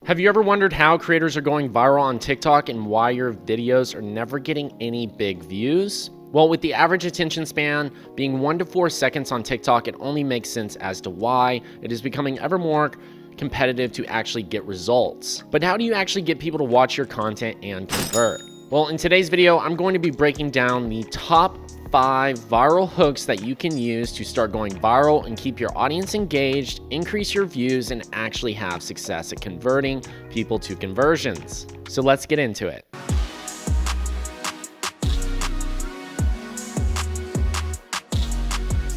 Have you ever wondered how creators are going viral on TikTok and why your videos are never getting any big views? Well, with the average attention span being 1 to 4 seconds on TikTok, it only makes sense as to why it is becoming ever more competitive to actually get results. But how do you actually get people to watch your content and convert? Well, in today's video, I'm going to be breaking down the top 5 viral hooks that you can use to start going viral and keep your audience engaged, increase your views, and actually have success at converting people to conversions. So let's get into it.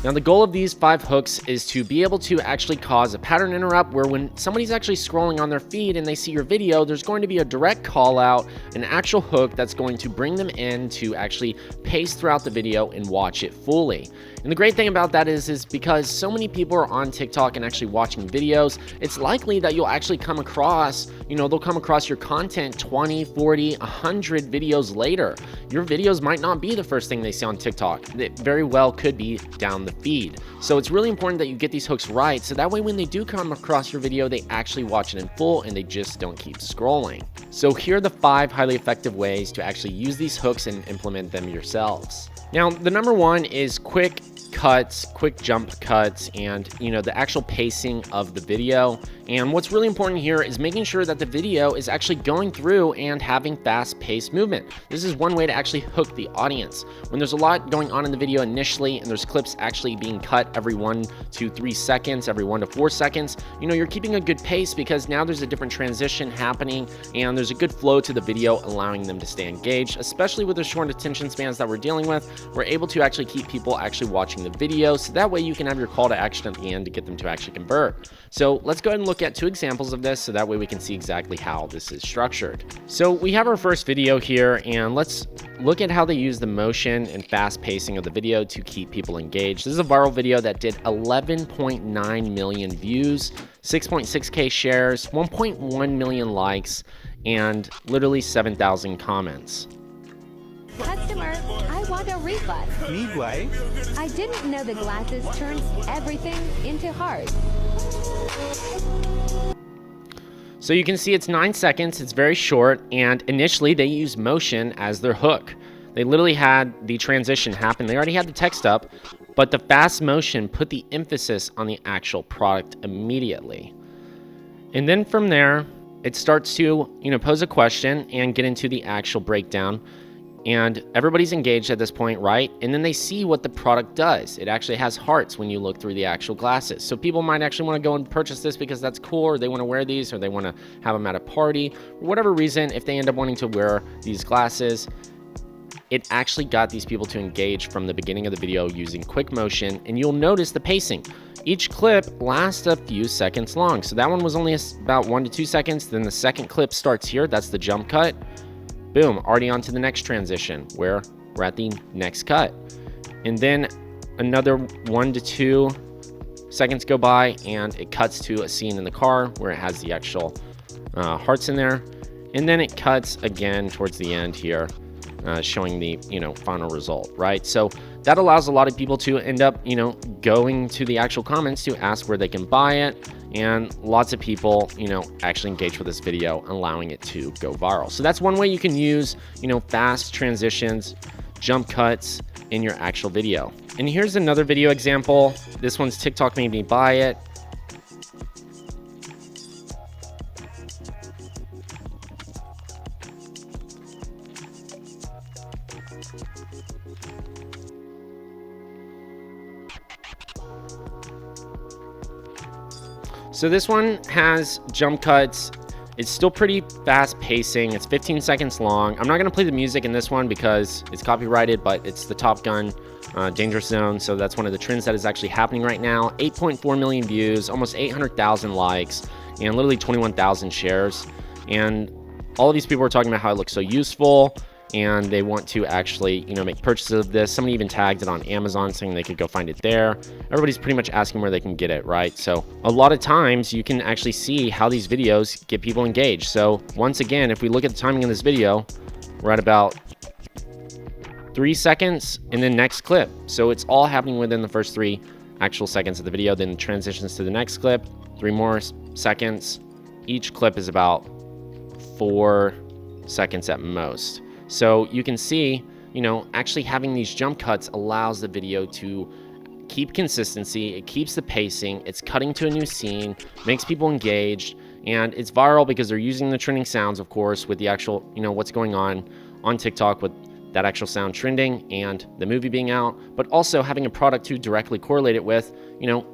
Now, the goal of these 5 hooks is to be able to actually cause a pattern interrupt where when somebody's actually scrolling on their feed and they see your video, there's going to be a direct call out, an actual hook that's going to bring them in to actually pace throughout the video and watch it fully. And the great thing about that is because so many people are on TikTok and actually watching videos, it's likely that you'll actually come across, they'll come across your content 20, 40, 100 videos later. Your videos might not be the first thing they see on TikTok. It very well could be down the feed. So it's really important that you get these hooks right, so that way when they do come across your video, they actually watch it in full and they just don't keep scrolling. So here are the 5 highly effective ways to actually use these hooks and implement them yourselves. Now, the number 1 is quick cuts, quick jump cuts, and the actual pacing of the video. And what's really important here is making sure that the video is actually going through and having fast-paced movement. This is one way to actually hook the audience. When there's a lot going on in the video initially and there's clips actually being cut every 1 to 3 seconds, every 1 to 4 seconds, you're keeping a good pace because now there's a different transition happening and there's a good flow to the video, allowing them to stay engaged. Especially with the short attention spans that we're dealing with, we're able to actually keep people actually watching the video, so that way you can have your call to action at the end to get them to actually convert. So let's go ahead and look at 2 examples of this, so that way we can see exactly how this is structured. So we have our first video here, and let's look at how they use the motion and fast pacing of the video to keep people engaged. This is a viral video that did 11.9 million views, 6.6K shares, 1.1 million likes, and literally 7,000 comments. Customer, I want a refund. Me, why? I didn't know the glasses turns everything into hard. So you can see it's 9 seconds, it's very short, and initially they used motion as their hook. They literally had the transition happen. They already had the text up, but the fast motion put the emphasis on the actual product immediately. And then from there, it starts to, pose a question and get into the actual breakdown. And everybody's engaged at this point, right? And then they see what the product does. It actually has hearts when you look through the actual glasses. So people might actually want to go and purchase this because that's cool, or they want to wear these, or they want to have them at a party. For whatever reason, if they end up wanting to wear these glasses, it actually got these people to engage from the beginning of the video using quick motion. And you'll notice the pacing. Each clip lasts a few seconds long. So that one was only about 1 to 2 seconds. Then the second clip starts here. That's the jump cut. Boom, already on to the next transition where we're at the next cut. And then another 1 to 2 seconds go by and it cuts to a scene in the car where it has the actual hearts in there. And then it cuts again towards the end here, showing the final result, right? So that allows a lot of people to end up going to the actual comments to ask where they can buy it, and lots of people actually engage with this video, allowing it to go viral. So that's one way you can use fast transitions, jump cuts in your actual video. And here's another video example. This one's TikTok made me buy it. So this one has jump cuts. It's still pretty fast pacing. It's 15 seconds long. I'm not gonna play the music in this one because it's copyrighted, but it's the Top Gun Danger Zone. So that's one of the trends that is actually happening right now. 8.4 million views, almost 800,000 likes, and literally 21,000 shares. And all of these people are talking about how it looks so useful, and they want to actually make purchases of this. Somebody even tagged it on Amazon saying they could go find it there. Everybody's pretty much asking where they can get it, right? So a lot of times you can actually see how these videos get people engaged. So once again, if we look at the timing of this video, we're at about 3 seconds and then next clip. So it's all happening within the first 3 actual seconds of the video, then transitions to the next clip, 3 more seconds, each clip is about 4 seconds at most. So you can see, actually having these jump cuts allows the video to keep consistency. It keeps the pacing. It's cutting to a new scene, makes people engaged, and it's viral because they're using the trending sounds, of course, with the actual, what's going on TikTok with that actual sound trending and the movie being out, but also having a product to directly correlate it with,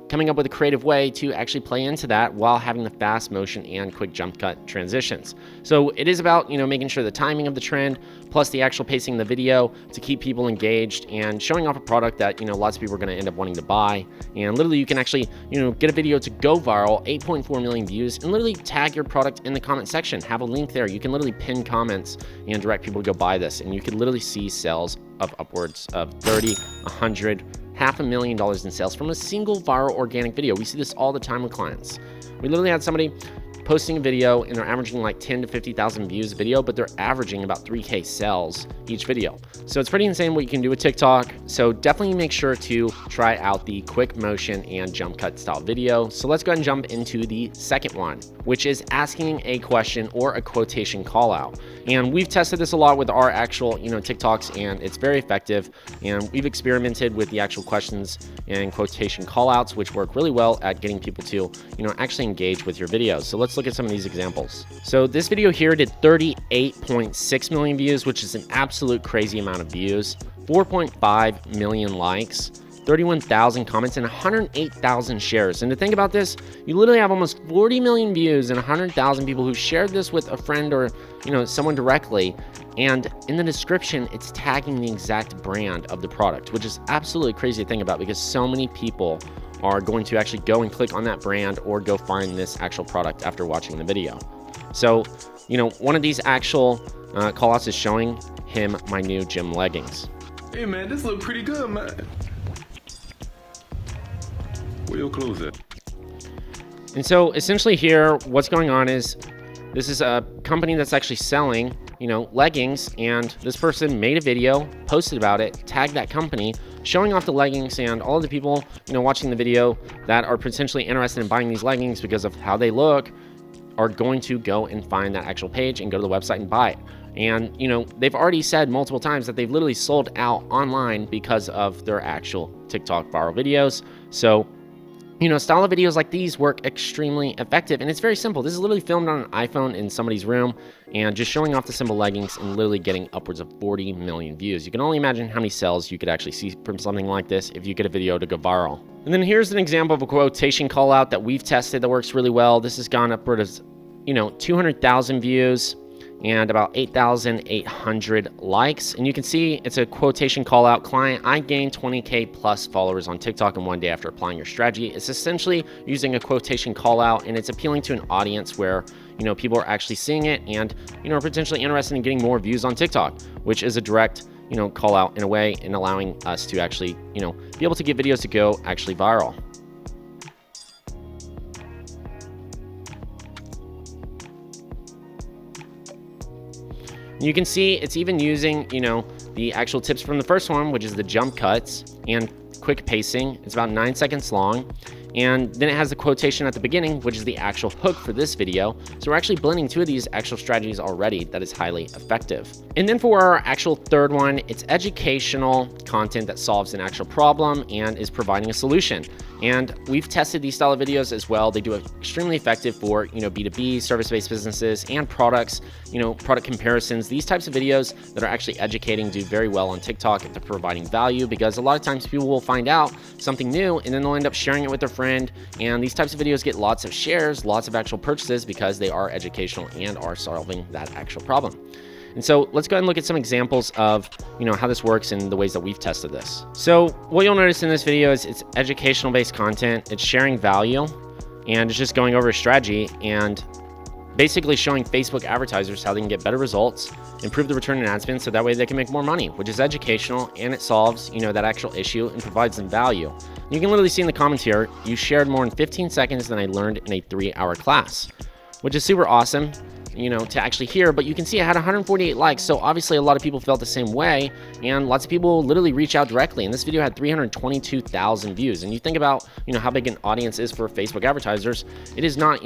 coming up with a creative way to actually play into that while having the fast motion and quick jump cut transitions. So it is about, making sure the timing of the trend plus the actual pacing of the video to keep people engaged and showing off a product that, lots of people are going to end up wanting to buy. And literally you can actually, get a video to go viral, 8.4 million views, and literally tag your product in the comment section. Have a link there. You can literally pin comments and direct people to go buy this. And you can literally see sales of upwards of 30, 100, $500,000 in sales from a single viral organic video. We see this all the time with clients. We literally had somebody posting a video and they're averaging like 10 to 50,000 views a video, but they're averaging about 3K sales each video. So it's pretty insane what you can do with TikTok. So definitely make sure to try out the quick motion and jump cut style video. So let's go ahead and jump into the second one, which is asking a question or a quotation call out. And we've tested this a lot with our actual, TikToks, and it's very effective. And we've experimented with the actual questions and quotation call outs, which work really well at getting people to, actually engage with your videos. So let's look at some of these examples. So this video here did 38.6 million views, which is an absolute crazy amount of views, 4.5 million likes, 31,000 comments, and 108,000 shares. And to think about this, you literally have almost 40 million views and 100,000 people who shared this with a friend or, someone directly. And in the description, it's tagging the exact brand of the product, which is absolutely crazy to think about because so many people are going to actually go and click on that brand or go find this actual product after watching the video. So, one of these actual call outs is showing him my new gym leggings. Hey man, this look pretty good, man. Where your clothes at? And so essentially here, what's going on is this is a company that's actually selling, leggings, and this person made a video, posted about it, tagged that company, showing off the leggings, and all of the people, watching the video that are potentially interested in buying these leggings because of how they look are going to go and find that actual page and go to the website and buy it. And, they've already said multiple times that they've literally sold out online because of their actual TikTok viral videos. So, style of videos like these work extremely effective, and it's very simple. This is literally filmed on an iPhone in somebody's room and just showing off the simple leggings and literally getting upwards of 40 million views. You can only imagine how many sales you could actually see from something like this if you get a video to go viral. And then here's an example of a quotation call out that we've tested that works really well. This has gone upwards of 200,000 views and about 8,800 likes. And you can see it's a quotation call out. Client, I gained 20K plus followers on TikTok in one day after applying your strategy. It's essentially using a quotation call out, and it's appealing to an audience where, people are actually seeing it and, are potentially interested in getting more views on TikTok, which is a direct, call out in a way and allowing us to actually, be able to get videos to go actually viral. You can see it's even using, the actual tips from the first one, which is the jump cuts and quick pacing. It's about 9 seconds long. And then it has the quotation at the beginning, which is the actual hook for this video. So we're actually blending two of these actual strategies already that is highly effective. And then for our actual third one, it's educational content that solves an actual problem and is providing a solution. And we've tested these style of videos as well. They do extremely effective for, B2B, service-based businesses and products, product comparisons. These types of videos that are actually educating do very well on TikTok if they're providing value, because a lot of times people will find out something new and then they'll end up sharing it with their friend. And these types of videos get lots of shares, lots of actual purchases because they are educational and are solving that actual problem. And so let's go ahead and look at some examples of, how this works and the ways that we've tested this. So what you'll notice in this video is it's educational based content. It's sharing value and it's just going over a strategy and basically showing Facebook advertisers how they can get better results, improve the return on ad spend so that way they can make more money, which is educational and it solves, that actual issue and provides them value. You can literally see in the comments here, you shared more in 15 seconds than I learned in a 3-hour class, which is super awesome, to actually hear, but you can see it had 148 likes. So obviously a lot of people felt the same way and lots of people literally reach out directly. And this video had 322,000 views. And you think about, how big an audience is for Facebook advertisers. It is not,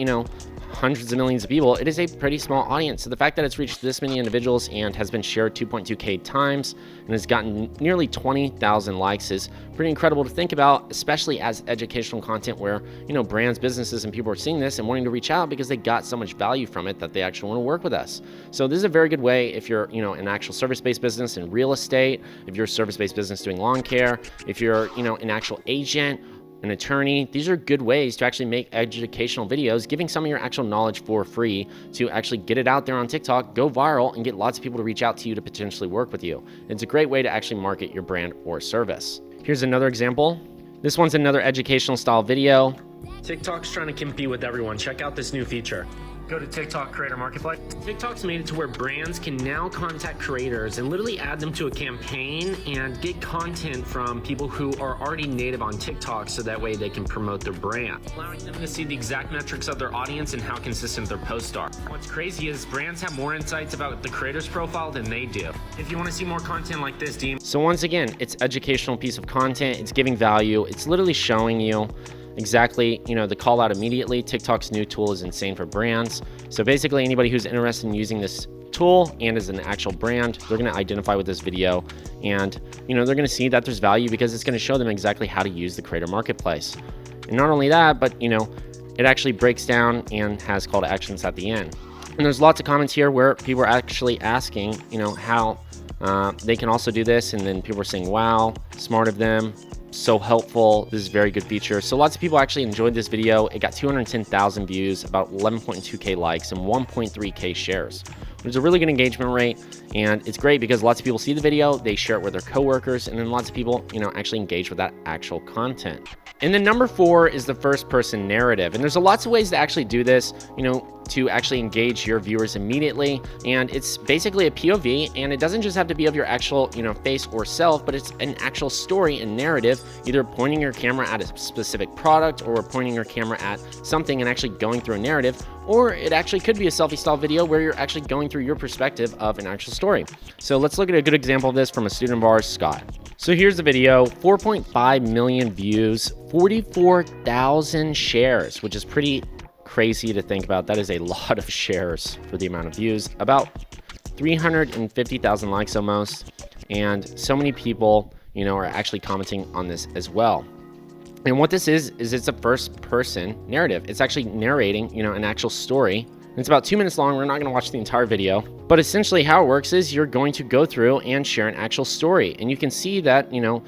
hundreds of millions of people, it is a pretty small audience. So the fact that it's reached this many individuals and has been shared 2.2K times and has gotten nearly 20,000 likes is pretty incredible to think about, especially as educational content where, you know, brands, businesses, and people are seeing this and wanting to reach out because they got so much value from it that they actually want to work with us. So this is a very good way if you're, you know, an actual service-based business in real estate, if you're a service-based business doing lawn care, if you're, you know, an actual agent, an attorney. These are good ways to actually make educational videos, giving some of your actual knowledge for free to actually get it out there on TikTok, go viral, and get lots of people to reach out to you to potentially work with you. It's a great way to actually market your brand or service. Here's another example. This one's another educational style video. TikTok's trying to compete with everyone. Check out this new feature. Go to TikTok Creator Marketplace. TikTok's made it to where brands can now contact creators and literally add them to a campaign and get content from people who are already native on TikTok, so that way they can promote their brand, allowing them to see the exact metrics of their audience and how consistent their posts are. What's crazy is brands have more insights about the creator's profile than they do. If you want to see more content like this, DM. So once again, it's educational piece of content. It's giving value. It's literally showing you exactly, you know, the call out immediately. TikTok's new tool is insane for brands. So basically anybody who's interested in using this tool and is an actual brand, they're going to identify with this video, and, you know, they're going to see that there's value because it's going to show them exactly how to use the Creator Marketplace. And not only that, but, you know, it actually breaks down and has call to actions at the end. And there's lots of comments here where people are actually asking, you know, how they can also do this. And then people are saying, wow, smart of them. So helpful. This is a very good feature. So lots of people actually enjoyed this video. It got 210,000 views, about 11.2K likes, and 1.3K shares, which is a really good engagement rate. And it's great because lots of people see the video, they share it with their coworkers, and then lots of people, you know, actually engage with that actual content. And then number 4 is the first person narrative. And there's lots of ways to actually do this, you know, to actually engage your viewers immediately. And it's basically a POV, and it doesn't just have to be of your actual, you know, face or self, but it's an actual story and narrative, either pointing your camera at a specific product or pointing your camera at something and actually going through a narrative. Or it actually could be a selfie style video where you're actually going through your perspective of an actual story. So let's look at a good example of this from a student of ours, Scott. So here's the video, 4.5 million views, 44,000 shares, which is pretty crazy to think about. That is a lot of shares for the amount of views, about 350,000 likes almost. And so many people, you know, are actually commenting on this as well. And what this is it's a first person narrative. It's actually narrating, you know, an actual story. It's about 2 minutes long. We're not going to watch the entire video, but essentially how it works is you're going to go through and share an actual story. And you can see that, you know,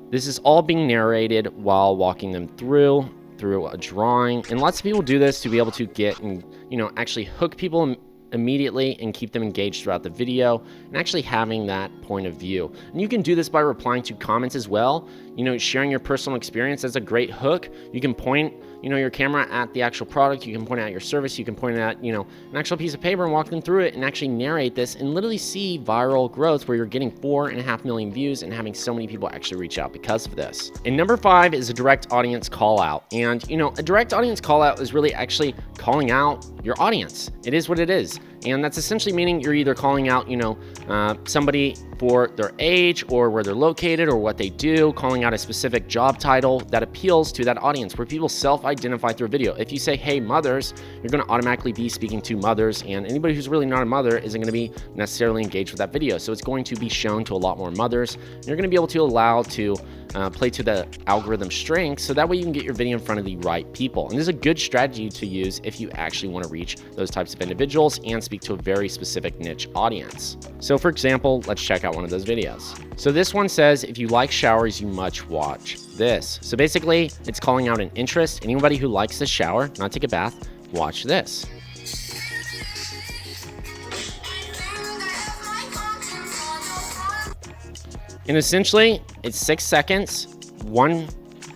this is all being narrated while walking them through a drawing. And lots of people do this to be able to get and, you know, actually hook people immediately and keep them engaged throughout the video and actually having that point of view. And you can do this by replying to comments as well. You know, sharing your personal experience. That's a great hook. You can point, you know, your camera at the actual product. You can point at your service. You can point at, you know, an actual piece of paper and walk them through it and actually narrate this and literally see viral growth where you're getting 4.5 million views and having so many people actually reach out because of this. And number 5 is a direct audience call out. And, you know, a direct audience call out is really actually calling out your audience. It is what it is. And that's essentially meaning you're either calling out, you know, somebody for their age or where they're located or what they do, calling out a specific job title that appeals to that audience where people self-identify through a video. If you say, hey, mothers, you're going to automatically be speaking to mothers, and anybody who's really not a mother isn't going to be necessarily engaged with that video. So it's going to be shown to a lot more mothers. You're going to be able to allow to play to the algorithm strengths, so that way you can get your video in front of the right people. And this is a good strategy to use if you actually want to reach those types of individuals and speak to a very specific niche audience. So for example, let's check out one of those videos. So this one says, if you like showers, you must watch this. So basically it's calling out an interest. Anybody who likes to shower, not take a bath, watch this. And essentially it's 6 seconds, one,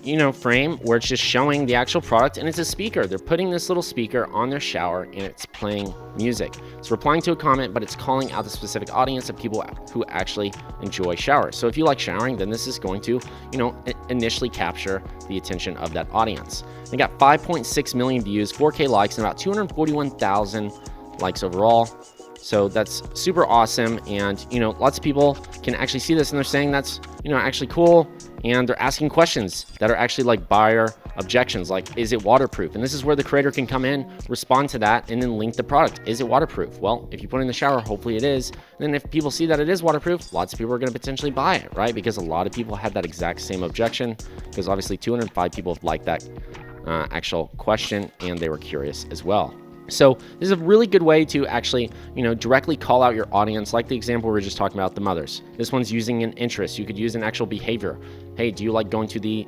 you know, frame where it's just showing the actual product, and it's a speaker. They're putting this little speaker on their shower and it's playing music. It's replying to a comment, but it's calling out the specific audience of people who actually enjoy showers. So if you like showering, then this is going to, you know, initially capture the attention of that audience. They got 5.6 million views, 4K likes, and about 241,000 likes overall. So that's super awesome. And, you know, lots of people can actually see this and they're saying that's, you know, actually cool. And they're asking questions that are actually like buyer objections like, is it waterproof? And this is where the creator can come in, respond to that, and then link the product. Is it waterproof? Well, if you put it in the shower, hopefully it is. And then if people see that it is waterproof, lots of people are going to potentially buy it, right? Because a lot of people had that exact same objection, because obviously 205 people have liked that actual question, and they were curious as well. So this is a really good way to actually, directly call out your audience, like the example we were just talking about, the mothers. This one's using an interest. You could use an actual behavior. Hey, do you like going to do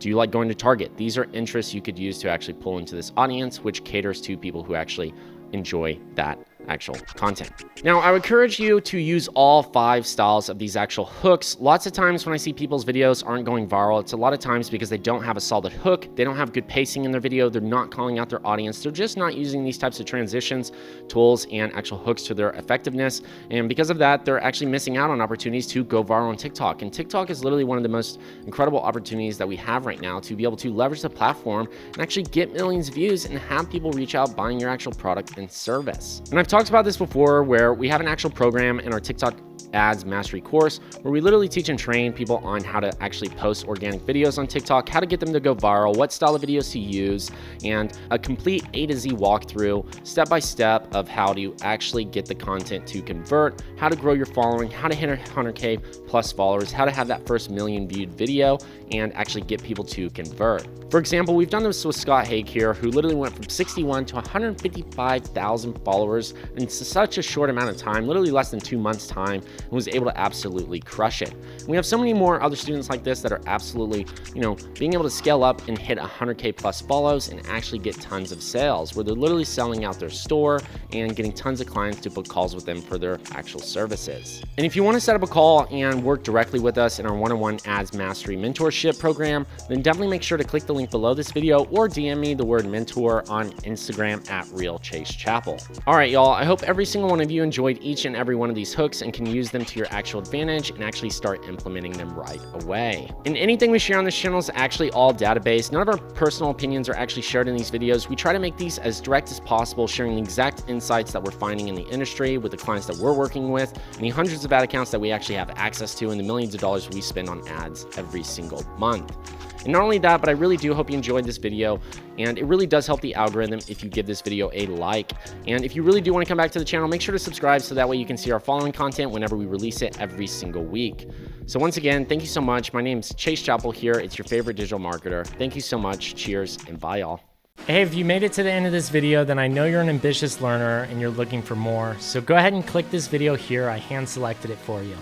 you like going to Target? These are interests you could use to actually pull into this audience, which caters to people who actually enjoy that actual content. Now, I would encourage you to use all 5 styles of these actual hooks. Lots of times when I see people's videos aren't going viral, it's a lot of times because they don't have a solid hook, they don't have good pacing in their video, they're not calling out their audience, they're just not using these types of transitions, tools, and actual hooks to their effectiveness. And because of that, they're actually missing out on opportunities to go viral on TikTok. And TikTok is literally one of the most incredible opportunities that we have right now to be able to leverage the platform and actually get millions of views and have people reach out buying your actual product and service. And I've talked about this before, where we have an actual program in our TikTok Ads Mastery course where we literally teach and train people on how to actually post organic videos on TikTok, how to get them to go viral, what style of videos to use, and a complete A to Z walkthrough, step by step, of how to actually get the content to convert, how to grow your following, how to hit 100K plus followers, how to have that first million viewed video, and actually get people to convert. For example, we've done this with Scott Haig here, who literally went from 61 to 155,000 followers in such a short amount of time, literally less than 2 months time, and was able to absolutely crush it. And we have so many more other students like this that are absolutely, being able to scale up and hit 100K plus follows and actually get tons of sales, where they're literally selling out their store and getting tons of clients to book calls with them for their actual services. And if you want to set up a call and work directly with us in our one-on-one Ads Mastery Mentorship program, then definitely make sure to click the link below this video or DM me the word mentor on Instagram at @RealChaseChappell. All right, y'all, I hope every single one of you enjoyed each and every one of these hooks and can use them to your actual advantage and actually start implementing them right away. And anything we share on this channel is actually all data-based. None of our personal opinions are actually shared in these videos. We try to make these as direct as possible, sharing the exact insights that we're finding in the industry with the clients that we're working with, and the hundreds of ad accounts that we actually have access to, and the millions of dollars we spend on ads every single month. And not only that, but I really do hope you enjoyed this video, and it really does help the algorithm if you give this video a like. And if you really do want to come back to the channel, make sure to subscribe so that way you can see our following content whenever we release it every single week. So once again, thank you so much. My name's Chase Chappell here. It's your favorite digital marketer. Thank you so much. Cheers, and bye, y'all. Hey, if you made it to the end of this video, then I know you're an ambitious learner and you're looking for more. So go ahead and click this video here. I hand selected it for you.